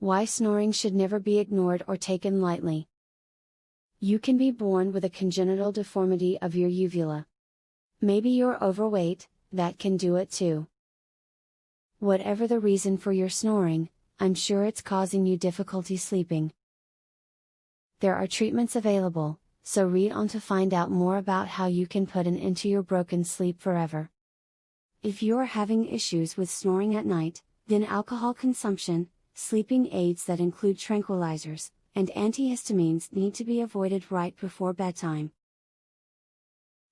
Why snoring should never be ignored or taken lightly. You can be born with a congenital deformity of your uvula. Maybe you're overweight, that can do it too. Whatever the reason for your snoring, I'm sure it's causing you difficulty sleeping. There are treatments available, so read on to find out more about how you can put an end to your broken sleep forever. If you're having issues with snoring at night, then alcohol consumption, sleeping aids that include tranquilizers, and antihistamines need to be avoided right before bedtime.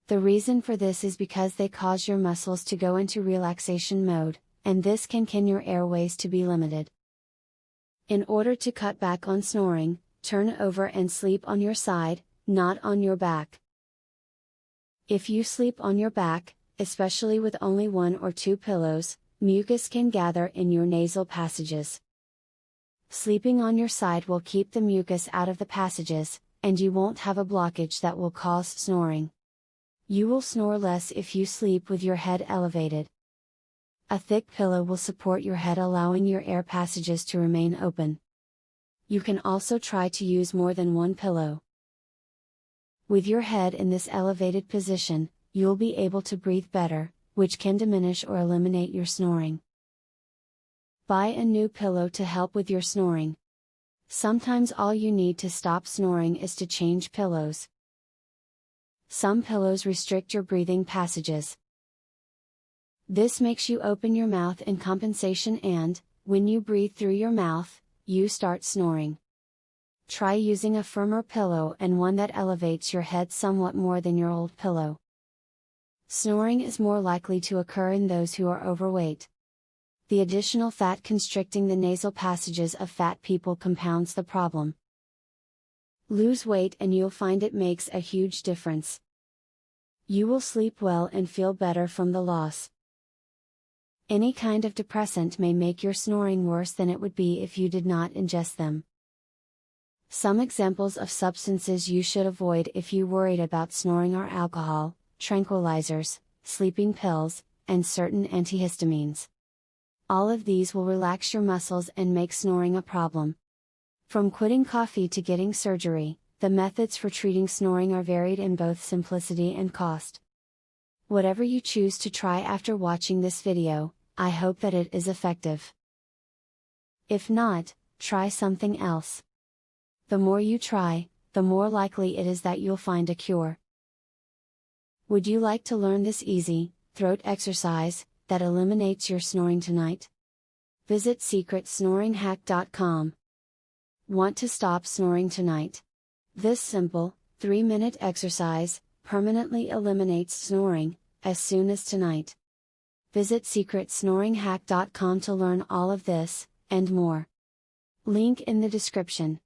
The reason for this is because they cause your muscles to go into relaxation mode, and this can your airways to be limited. In order to cut back on snoring, turn over and sleep on your side, not on your back. If you sleep on your back, especially with only 1 or 2 pillows, mucus can gather in your nasal passages. Sleeping on your side will keep the mucus out of the passages, and you won't have a blockage that will cause snoring. You will snore less if you sleep with your head elevated. A thick pillow will support your head, allowing your air passages to remain open. You can also try to use more than 1 pillow. With your head in this elevated position, you'll be able to breathe better, which can diminish or eliminate your snoring. Buy a new pillow to help with your snoring. Sometimes all you need to stop snoring is to change pillows. Some pillows restrict your breathing passages. This makes you open your mouth in compensation, and, when you breathe through your mouth, you start snoring. Try using a firmer pillow and one that elevates your head somewhat more than your old pillow. Snoring is more likely to occur in those who are overweight. The additional fat constricting the nasal passages of fat people compounds the problem. Lose weight and you'll find it makes a huge difference. You will sleep well and feel better from the loss. Any kind of depressant may make your snoring worse than it would be if you did not ingest them. Some examples of substances you should avoid if you worried about snoring are alcohol, tranquilizers, sleeping pills, and certain antihistamines. All of these will relax your muscles and make snoring a problem. From quitting coffee to getting surgery, the methods for treating snoring are varied in both simplicity and cost. Whatever you choose to try after watching this video, I hope that it is effective. If not, try something else. The more you try, the more likely it is that you'll find a cure. Would you like to learn this easy, throat exercise, that eliminates your snoring tonight? Visit secretsnoringhack.com. Want to stop snoring tonight? This simple, 3-minute exercise, permanently eliminates snoring, as soon as tonight. Visit secretsnoringhack.com to learn all of this, and more. Link in the description.